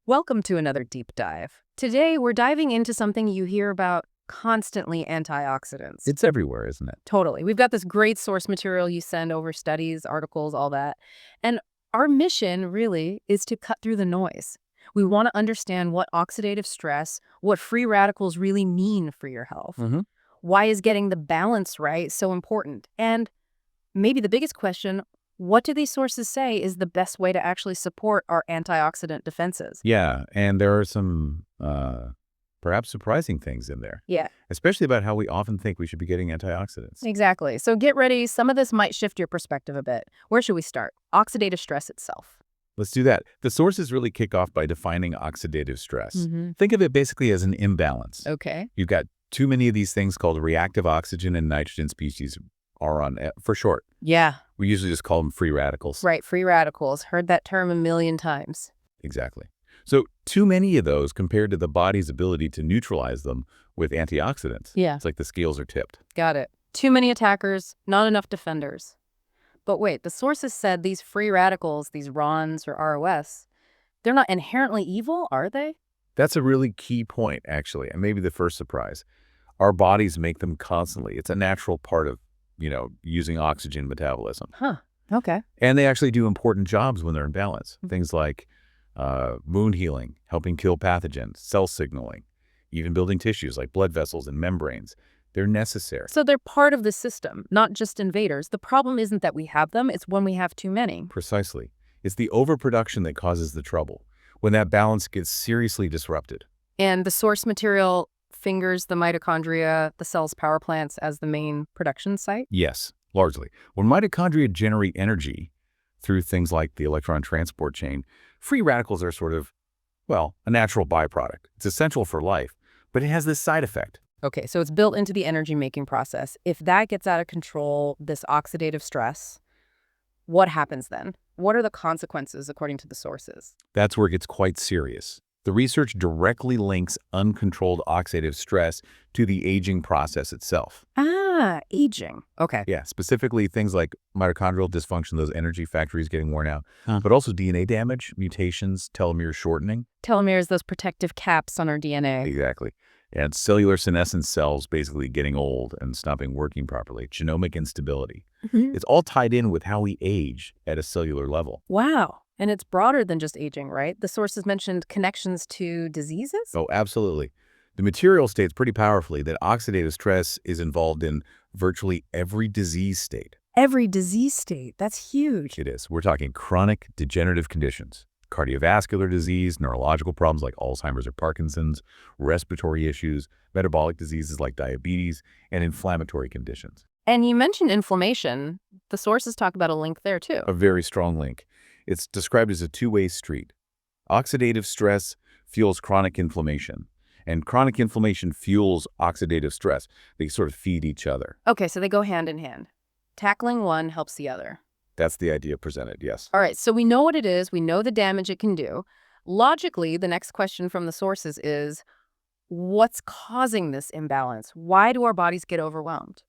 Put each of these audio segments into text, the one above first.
Welcome to another deep dive. Today, we're diving into something you hear about constantly: antioxidants. It's everywhere, isn't it? Totally. We've got this great source material you send over, studies, articles, all that. And our mission really is to cut through the noise. We want to understand what oxidative stress, what free radicals really mean for your health. Mm-hmm. Why is getting the balance right so important? And maybe the biggest question, what do these sources say is the best way to actually support our antioxidant defenses? Yeah, and there are some perhaps surprising things in there, Yeah. especially about how we often think we should be getting antioxidants. Exactly. So get ready. Some of this might shift your perspective a bit. Where should we start? Oxidative stress itself. Let's do that. The sources really kick off by defining oxidative stress. Mm-hmm. Think of it basically as an imbalance. Okay. You've got too many of these things called reactive oxygen and nitrogen species, or for short. Yeah. We usually just call them free radicals. Right. Free radicals. Heard that term a million times. Exactly. So too many of those compared to the body's ability to neutralize them with antioxidants. Yeah. It's like the scales are tipped. Got it. Too many attackers, not enough defenders. But wait, the sources said these free radicals, these RONs or ROS, they're not inherently evil, are they? That's a really key point, actually, and maybe the first surprise. Our bodies make them constantly. It's a natural part of, using oxygen metabolism. Huh. Okay. And they actually do important jobs when they're in balance. Things like wound healing, helping kill pathogens, cell signaling, even building tissues like blood vessels and membranes. They're necessary. So they're part of the system, not just invaders. The problem isn't that we have them, it's when we have too many. Precisely. It's the overproduction that causes the trouble, when that balance gets seriously disrupted. And the source material fingers the mitochondria, the cell's power plants, as the main production site? Yes, largely. When mitochondria generate energy through things like the electron transport chain, free radicals are sort of, a natural byproduct. It's essential for life, but it has this side effect. Okay, so it's built into the energy-making process. If that gets out of control, this oxidative stress, what happens then? What are the consequences according to the sources? That's where it gets quite serious. The research directly links uncontrolled oxidative stress to the aging process itself. Ah, aging. Okay. Yeah, specifically things like mitochondrial dysfunction, those energy factories getting worn out, Huh. but also DNA damage, mutations, telomere shortening. Telomeres, those protective caps on our DNA. Exactly. And cellular senescence cells basically getting old and stopping working properly, genomic instability. Mhm. It's all tied in with how we age at a cellular level. Wow. And it's broader than just aging, right? The sources mentioned connections to diseases? Oh, absolutely. The material states pretty powerfully that oxidative stress is involved in virtually every disease state. Every disease state. That's huge. It is. We're talking chronic degenerative conditions, cardiovascular disease, neurological problems like Alzheimer's or Parkinson's, respiratory issues, metabolic diseases like diabetes, and inflammatory conditions. And you mentioned inflammation. The sources talk about a link there, too. A very strong link. It's described as a two-way street. Oxidative stress fuels chronic inflammation, and chronic inflammation fuels oxidative stress. They sort of feed each other. Okay, so they go hand in hand. Tackling one helps the other. That's the idea presented, yes. All right, so we know what it is. We know the damage it can do. Logically, the next question from the sources is, what's causing this imbalance? Why do our bodies get overwhelmed?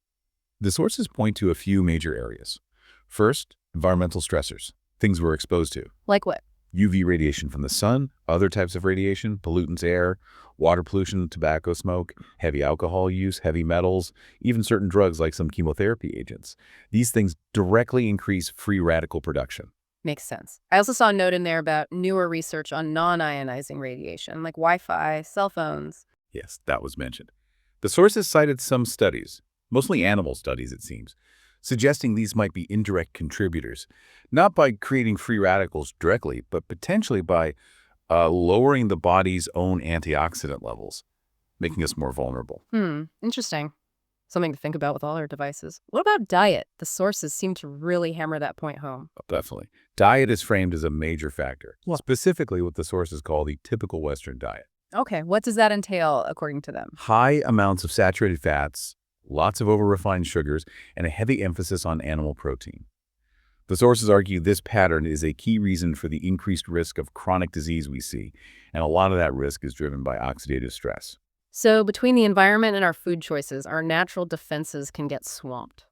The sources point to a few major areas. First, environmental stressors, things we're exposed to. Like what? UV radiation from the sun, other types of radiation, pollutants, air, water pollution, tobacco smoke, heavy alcohol use, heavy metals, even certain drugs like some chemotherapy agents. These things directly increase free radical production. Makes sense. I also saw a note in there about newer research on non-ionizing radiation, like Wi-Fi, cell phones. Yes, that was mentioned. The sources cited some studies, mostly animal studies it seems, suggesting these might be indirect contributors, not by creating free radicals directly, but potentially by lowering the body's own antioxidant levels, making us more vulnerable. Interesting. Something to think about with all our devices. What about diet? The sources seem to really hammer that point home. Definitely. Diet is framed as a major factor, What? specifically what the sources call the typical Western diet. Okay, what does that entail according to them? High amounts of saturated fats, lots of over-refined sugars, and a heavy emphasis on animal protein. The sources argue this pattern is a key reason for the increased risk of chronic disease we see, and a lot of that risk is driven by oxidative stress. So between the environment and our food choices, our natural defenses can get swamped.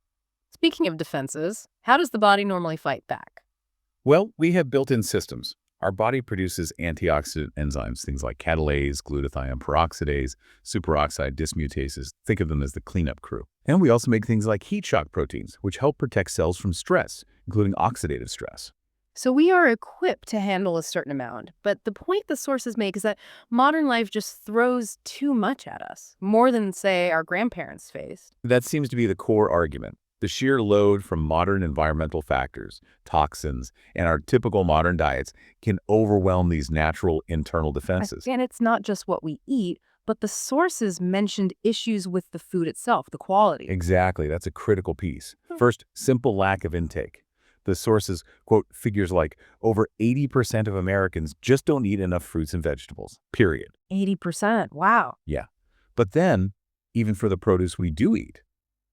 Speaking of defenses, how does the body normally fight back? Well, we have built-in systems. Our body produces antioxidant enzymes, things like catalase, glutathione peroxidase, superoxide dismutases. Think of them as the cleanup crew. And we also make things like heat shock proteins, which help protect cells from stress, including oxidative stress. So we are equipped to handle a certain amount, but the point the sources make is that modern life just throws too much at us, more than, say, our grandparents faced. That seems to be the core argument. The sheer load from modern environmental factors, toxins, and our typical modern diets can overwhelm these natural internal defenses. And it's not just what we eat, but the sources mentioned issues with the food itself, the quality. Exactly, that's a critical piece. First, simple lack of intake. The sources quote figures like over 80% of Americans just don't eat enough fruits and vegetables, period. 80%. Wow. Yeah. But then, even for the produce we do eat,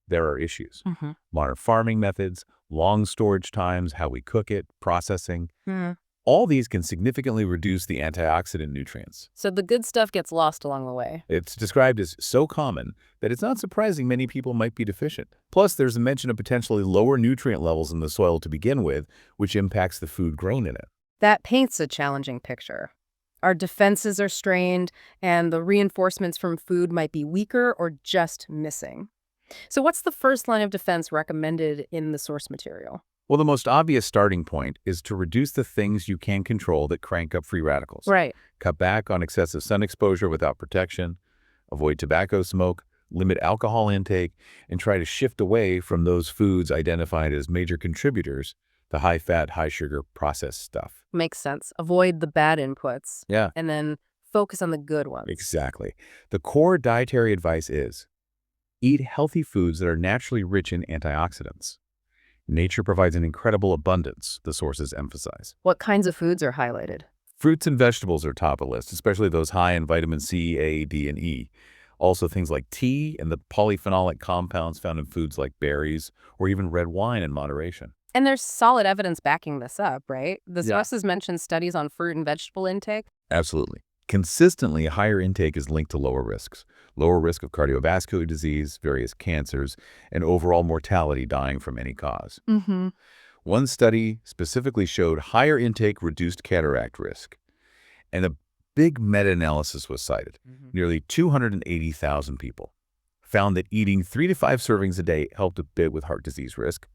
there are issues. Hmm. Modern farming methods, long storage times, how we cook it, processing. Hmm. All these can significantly reduce the antioxidant nutrients. So the good stuff gets lost along the way. It's described as so common that it's not surprising many people might be deficient. Plus, there's a mention of potentially lower nutrient levels in the soil to begin with, which impacts the food grown in it. That paints a challenging picture. Our defenses are strained, and the reinforcements from food might be weaker or just missing. So what's the first line of defense recommended in the source material? Well, the most obvious starting point is to reduce the things you can control that crank up free radicals. Right. Cut back on excessive sun exposure without protection, avoid tobacco smoke, limit alcohol intake, and try to shift away from those foods identified as major contributors to high-fat, high-sugar processed stuff. Makes sense. Avoid the bad inputs Yeah, and then focus on the good ones. exactly. The core dietary advice is eat healthy foods that are naturally rich in antioxidants. Nature provides an incredible abundance, the sources emphasize. What kinds of foods are highlighted? Fruits and vegetables are top of the list, especially those high in vitamin C, A, D, and E. Also things like tea and the polyphenolic compounds found in foods like berries or even red wine in moderation. And there's solid evidence backing this up, right? The Yeah. sources mention studies on fruit and vegetable intake. Absolutely. Consistently, higher intake is linked to lower risks. Lower risk of cardiovascular disease, various cancers, and overall mortality dying from any cause. Mm-hmm. One study specifically showed higher intake reduced cataract risk. And a big meta-analysis was cited. Nearly 280,000 people found that eating 3 to 5 servings a day helped a bit with heart disease risk,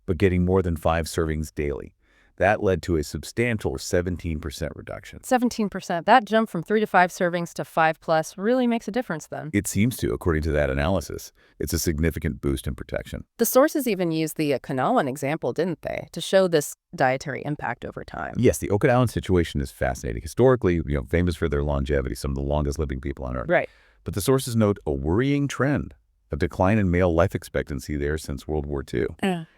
but getting more than 5 servings daily. That led to a substantial 17% reduction. 17%. That jump from 3 to 5 servings to 5 plus really makes a difference then. It seems to, according to that analysis. It's a significant boost in protection. The sources even used the Okinawan example, didn't they, to show this dietary impact over time? Yes, the Okinawan situation is fascinating. Historically, famous for their longevity, some of the longest living people on Earth. Right. But the sources note a worrying trend, a decline in male life expectancy there since World War II.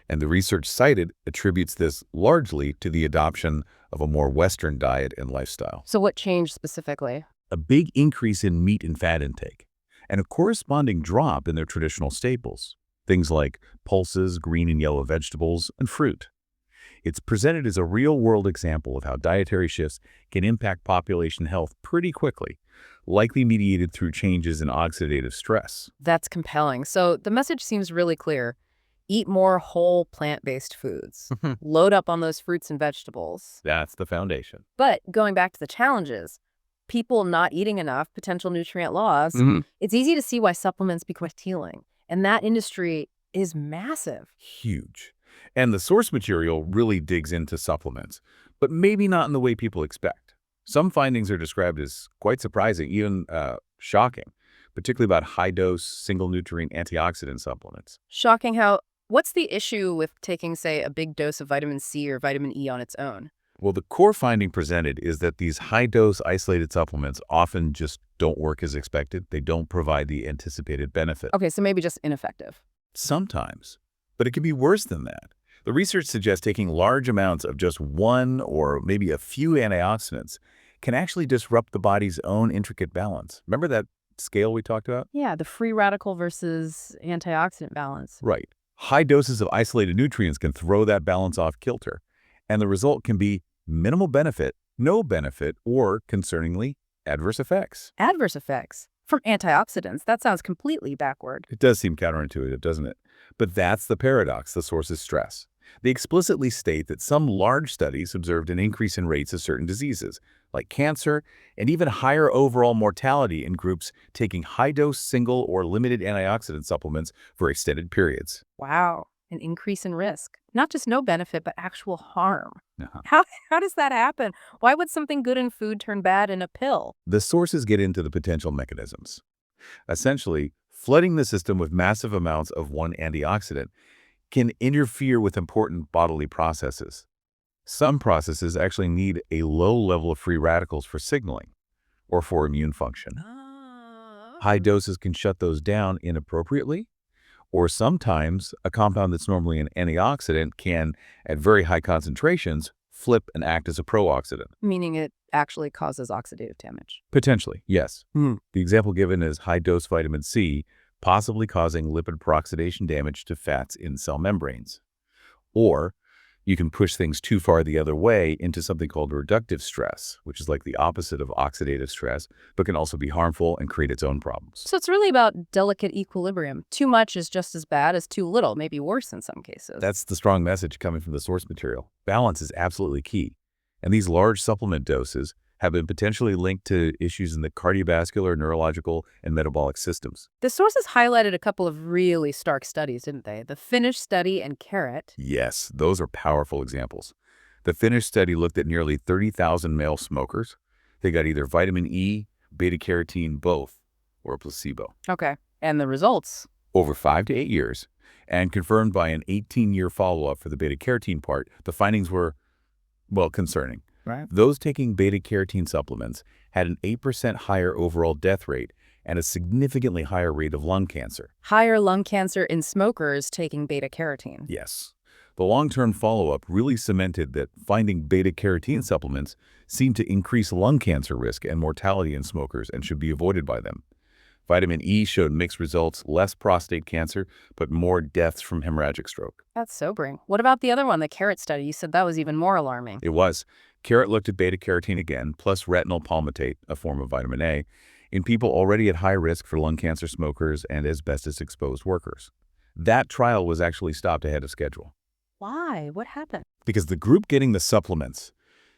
And the research cited attributes this largely to the adoption of a more Western diet and lifestyle. So what changed specifically? A big increase in meat and fat intake, and a corresponding drop in their traditional staples, things like pulses, green and yellow vegetables, and fruit. It's presented as a real-world example of how dietary shifts can impact population health pretty quickly, likely mediated through changes in oxidative stress. That's compelling. So the message seems really clear. Eat more whole plant-based foods. Load up on those fruits and vegetables. That's the foundation. But going back to the challenges, people not eating enough, potential nutrient loss, it's easy to see why supplements become appealing. And that industry is massive. Huge. And the source material really digs into supplements, but maybe not in the way people expect. Some findings are described as quite surprising, even shocking, particularly about high-dose, single-nutrient antioxidant supplements. Shocking how, what's the issue with taking, say, a big dose of vitamin C or vitamin E on its own? Well, the core finding presented is that these high-dose isolated supplements often just don't work as expected. They don't provide the anticipated benefit. Okay, so maybe just ineffective. Sometimes, but it can be worse than that. The research suggests taking large amounts of just one or maybe a few antioxidants can actually disrupt the body's own intricate balance. Remember that scale we talked about? Yeah, the free radical versus antioxidant balance. Right. High doses of isolated nutrients can throw that balance off kilter, and the result can be minimal benefit, no benefit, or, concerningly, adverse effects. Adverse effects from antioxidants. That sounds completely backward. It does seem counterintuitive, doesn't it? But that's the paradox the sources stress. They explicitly state that some large studies observed an increase in rates of certain diseases, like cancer, and even higher overall mortality in groups taking high-dose single or limited antioxidant supplements for extended periods. Wow, an increase in risk. Not just no benefit, but actual harm. Uh-huh. How does that happen? Why would something good in food turn bad in a pill? The sources get into the potential mechanisms. Essentially, flooding the system with massive amounts of one antioxidant can interfere with important bodily processes. Some processes actually need a low level of free radicals for signaling or for immune function. High Okay. doses can shut those down inappropriately, or sometimes a compound that's normally an antioxidant can, at very high concentrations, flip and act as a pro-oxidant. Meaning it actually causes oxidative damage. Potentially, yes. Hmm. The example given is high-dose vitamin C, possibly causing lipid peroxidation damage to fats in cell membranes. Or you can push things too far the other way into something called reductive stress, which is like the opposite of oxidative stress, but can also be harmful and create its own problems. So it's really about delicate equilibrium. Too much is just as bad as too little, maybe worse in some cases. That's the strong message coming from the source material. Balance is absolutely key. And these large supplement doses have been potentially linked to issues in the cardiovascular, neurological, and metabolic systems. The sources highlighted a couple of really stark studies, didn't they? The Finnish study and carrot. Yes, those are powerful examples. The Finnish study looked at nearly 30,000 male smokers. They got either vitamin E, beta-carotene, both, or a placebo, Okay. And the results. over 5 to 8 years, and confirmed by an 18-year follow-up for the beta-carotene part. The findings were, well, concerning. Right. Those taking beta-carotene supplements had an 8% higher overall death rate and a significantly higher rate of lung cancer. Higher lung cancer in smokers taking beta carotene. Yes. The long-term follow-up really cemented that finding beta-carotene supplements seemed to increase lung cancer risk and mortality in smokers and should be avoided by them. Vitamin E showed mixed results, less prostate cancer, but more deaths from hemorrhagic stroke. That's sobering. What about the other one, the carrot study? You said that was even more alarming. It was. Carrot looked at beta-carotene again, plus retinol palmitate, a form of vitamin A, in people already at high risk for lung cancer smokers and asbestos-exposed workers. That trial was actually stopped ahead of schedule Why? What happened? because the group getting the supplements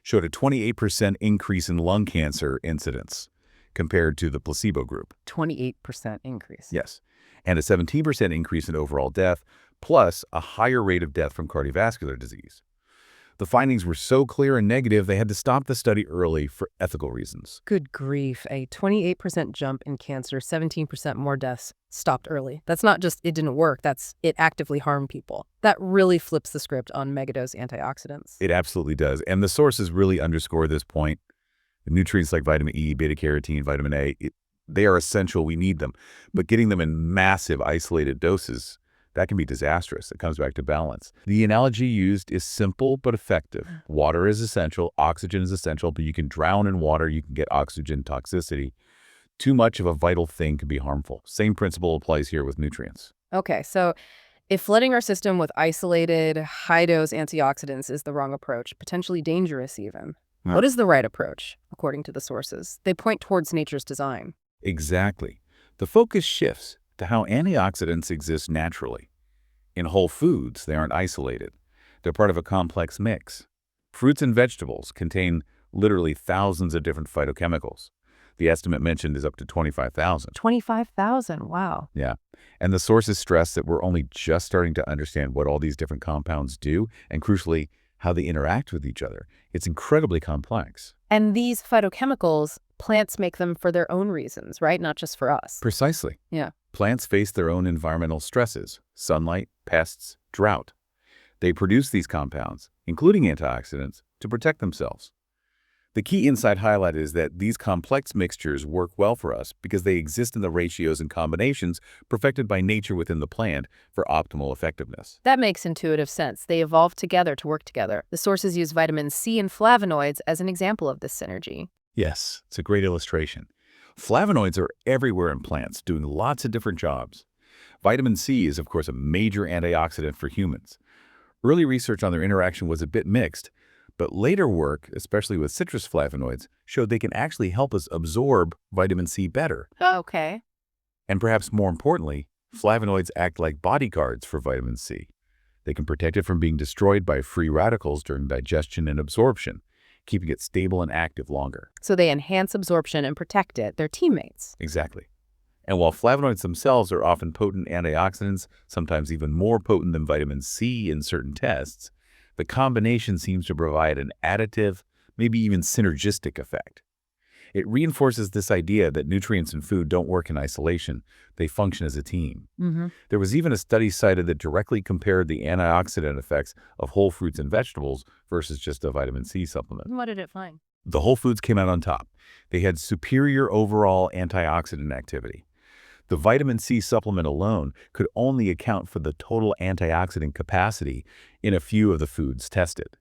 showed a 28% increase in lung cancer incidence compared to the placebo group. 28% increase. Yes. And a 17% increase in overall death, plus a higher rate of death from cardiovascular disease. The findings were so clear and negative, they had to stop the study early for ethical reasons. Good grief. A 28% jump in cancer, 17% more deaths stopped early. That's not just it didn't work, that's it actively harmed people. That really flips the script on megadose antioxidants. It absolutely does. And the sources really underscore this point. The nutrients like vitamin E, beta-carotene, vitamin A, they are essential. We need them. But getting them in massive isolated doses, that can be disastrous. It comes back to balance. The analogy used is simple but effective. Water is essential. Oxygen is essential, but you can drown in water. You can get oxygen toxicity. Too much of a vital thing can be harmful. Same principle applies here with nutrients. Okay, so if flooding our system with isolated, high-dose antioxidants is the wrong approach, potentially dangerous even, what is the right approach, according to the sources? They point towards nature's design. Exactly. The focus shifts to how antioxidants exist naturally. In whole foods, they aren't isolated. They're part of a complex mix. Fruits and vegetables contain literally thousands of different phytochemicals. The estimate mentioned is up to 25,000. 25,000, wow. Yeah. And the sources stress that we're only just starting to understand what all these different compounds do, and crucially, how they interact with each other. It's incredibly complex. And these phytochemicals, plants make them for their own reasons, right? Not just for us. Precisely. Yeah. Plants face their own environmental stresses, sunlight, pests, drought. They produce these compounds, including antioxidants, to protect themselves. The key insight highlighted is that these complex mixtures work well for us because they exist in the ratios and combinations perfected by nature within the plant for optimal effectiveness. That makes intuitive sense. They evolved together to work together. The sources use vitamin C and flavonoids as an example of this synergy. Yes, it's a great illustration. Flavonoids are everywhere in plants, doing lots of different jobs. Vitamin C is, of course, a major antioxidant for humans. Early research on their interaction was a bit mixed, but later work, especially with citrus flavonoids, showed they can actually help us absorb vitamin C better. Okay. And perhaps more importantly, flavonoids act like bodyguards for vitamin C. They can protect it from being destroyed by free radicals during digestion and absorption, keeping it stable and active longer. So they enhance absorption and protect it, their teammates. Exactly. And while flavonoids themselves are often potent antioxidants, sometimes even more potent than vitamin C in certain tests, the combination seems to provide an additive, maybe even synergistic effect. It reinforces this idea that nutrients in food don't work in isolation, they function as a team. Mm-hmm. There was even a study cited that directly compared the antioxidant effects of whole fruits and vegetables versus just a vitamin C supplement. What did it find? The whole foods came out on top. They had superior overall antioxidant activity. The vitamin C supplement alone could only account for the total antioxidant capacity in a few of the foods tested.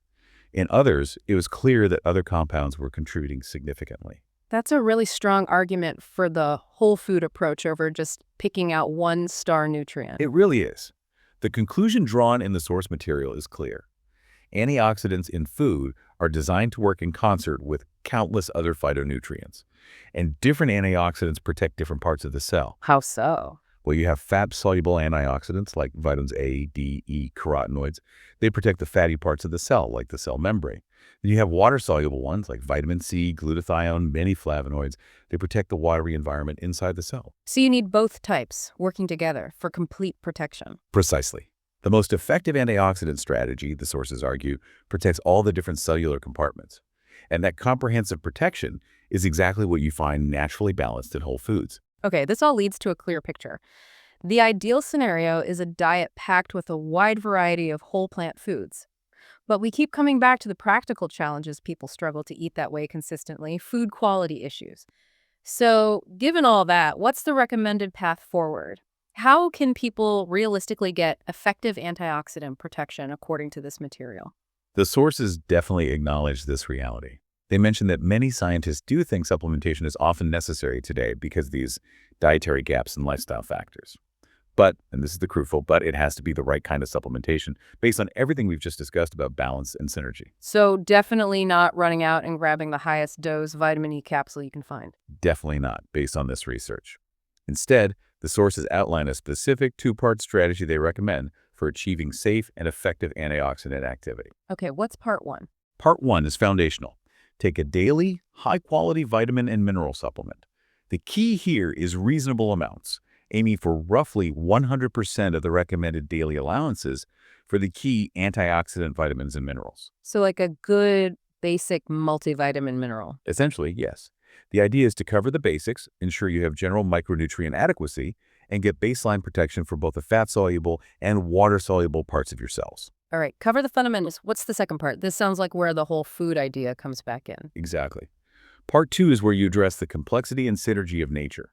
In others, it was clear that other compounds were contributing significantly. That's a really strong argument for the whole food approach over just picking out one star nutrient. It really is. The conclusion drawn in the source material is clear. Antioxidants in food are designed to work in concert with countless other phytonutrients, and different antioxidants protect different parts of the cell. How so? Well, you have fat-soluble antioxidants like vitamins A, D, E, carotenoids. They protect the fatty parts of the cell, like the cell membrane. Then you have water-soluble ones like vitamin C, glutathione, many flavonoids. They protect the watery environment inside the cell. So you need both types working together for complete protection. Precisely. The most effective antioxidant strategy, the sources argue, protects all the different cellular compartments. And that comprehensive protection is exactly what you find naturally balanced in whole foods. Okay, this all leads to a clear picture. The ideal scenario is a diet packed with a wide variety of whole plant foods. But we keep coming back to the practical challenges people struggle to eat that way consistently, food quality issues. So, given all that, what's the recommended path forward? How can people realistically get effective antioxidant protection according to this material? The sources definitely acknowledge this reality. They mention that many scientists do think supplementation is often necessary today because of these dietary gaps and lifestyle factors. But, and this is the crucial, but it has to be the right kind of supplementation based on everything we've just discussed about balance and synergy. So, definitely not running out and grabbing the highest dose vitamin E capsule you can find. Definitely not, based on this research. Instead, the sources outline a specific two-part strategy they recommend for achieving safe and effective antioxidant activity. Okay, what's part one? Part 1 is foundational. Take a daily, high-quality vitamin and mineral supplement. The key here is reasonable amounts, aiming for roughly 100% of the recommended daily allowances for the key antioxidant vitamins and minerals. So, like a good basic multivitamin mineral. Essentially, yes. The idea is to cover the basics, ensure you have general micronutrient adequacy, and get baseline protection for both the fat-soluble and water-soluble parts of your cells. All right, cover the fundamentals. What's the second part? This sounds like where the whole food idea comes back in. Exactly. Part 2 is where you address the complexity and synergy of nature.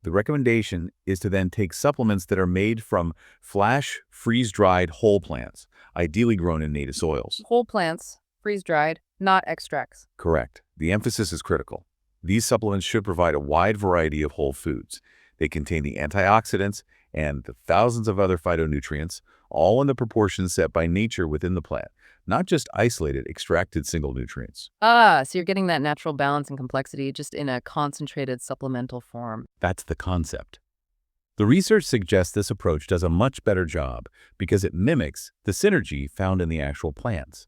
The recommendation is to then take supplements that are made from flash, freeze-dried whole plants, ideally grown in native soils. Whole plants, freeze-dried, not extracts. Correct. The emphasis is critical. These supplements should provide a wide variety of whole foods. They contain the antioxidants and the thousands of other phytonutrients, all in the proportions set by nature within the plant, not just isolated, extracted single nutrients. So you're getting that natural balance and complexity just in a concentrated supplemental form. That's the concept. The research suggests this approach does a much better job because it mimics the synergy found in the actual plants.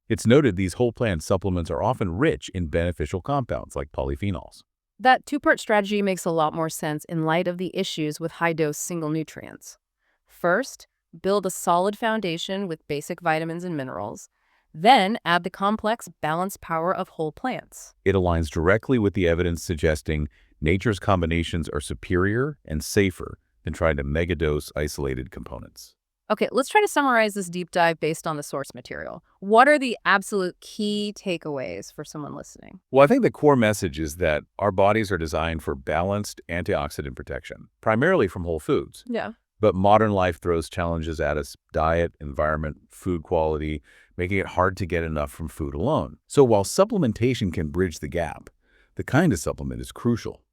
It's noted these whole plant supplements are often rich in beneficial compounds like polyphenols. That two-part strategy makes a lot more sense in light of the issues with high-dose single nutrients. First, build a solid foundation with basic vitamins and minerals. Then add the complex, balanced power of whole plants. It aligns directly with the evidence suggesting nature's combinations are superior and safer than trying to megadose isolated components. Okay, let's try to summarize this deep dive based on the source material. What are the absolute key takeaways for someone listening? Well, I think the core message is that our bodies are designed for balanced antioxidant protection, primarily from whole foods. Yeah. But modern life throws challenges at us: diet, environment, food quality, making it hard to get enough from food alone. So while supplementation can bridge the gap, the kind of supplement is crucial.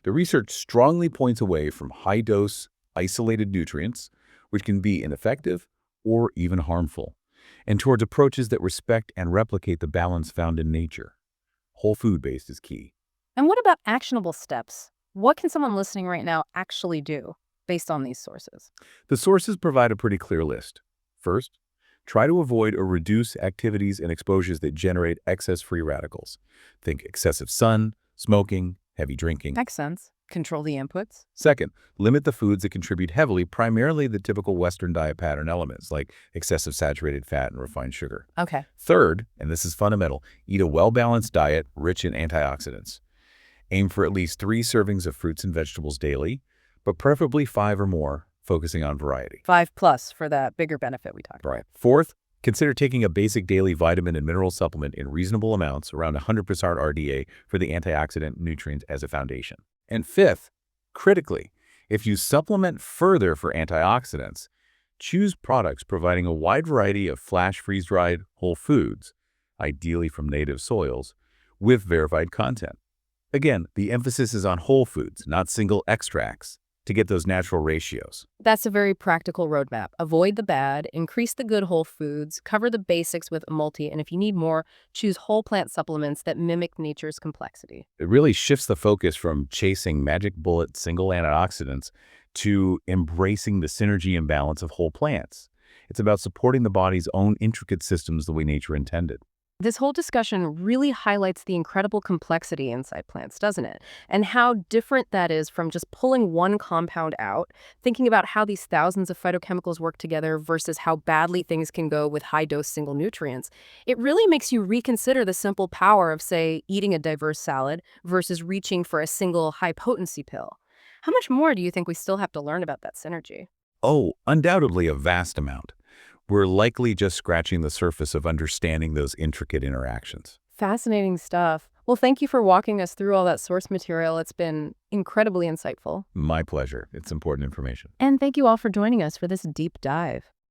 The research strongly points away from high-dose, isolated nutrients, which can be ineffective or even harmful, and towards approaches that respect and replicate the balance found in nature. Whole food-based is key. And what about actionable steps? What can someone listening right now actually do based on these sources? The sources provide a pretty clear list. First, try to avoid or reduce activities and exposures that generate excess free radicals. Think excessive sun, smoking, heavy drinking. Makes sense. Control the inputs. Second, limit the foods that contribute heavily, primarily the typical Western diet pattern elements like excessive saturated fat and refined sugar. Okay. Third, and this is fundamental, eat a well-balanced diet rich in antioxidants. Aim for at least 3 servings of fruits and vegetables daily, but preferably 5 or more, focusing on variety. 5 plus for that bigger benefit we talked about. Right. Fourth, consider taking a basic daily vitamin and mineral supplement in reasonable amounts, around 100% RDA, for the antioxidant nutrients as a foundation. And fifth, critically, if you supplement further for antioxidants, choose products providing a wide variety of flash freeze-dried whole foods, ideally from native soils, with verified content. Again, the emphasis is on whole foods, not single extracts, to get those natural ratios. That's a very practical roadmap. Avoid the bad, increase the good whole foods, cover the basics with a multi, and if you need more, choose whole plant supplements that mimic nature's complexity. It really shifts the focus from chasing magic bullet single antioxidants to embracing the synergy and balance of whole plants. It's about supporting the body's own intricate systems the way nature intended. This whole discussion really highlights the incredible complexity inside plants, doesn't it? And how different that is from just pulling one compound out, thinking about how these thousands of phytochemicals work together versus how badly things can go with high-dose single nutrients. It really makes you reconsider the simple power of, say, eating a diverse salad versus reaching for a single high-potency pill. How much more do you think we still have to learn about that synergy? Oh, undoubtedly a vast amount. We're likely just scratching the surface of understanding those intricate interactions. Fascinating stuff. Well, thank you for walking us through all that source material. It's been incredibly insightful. My pleasure. It's important information. And thank you all for joining us for this deep dive.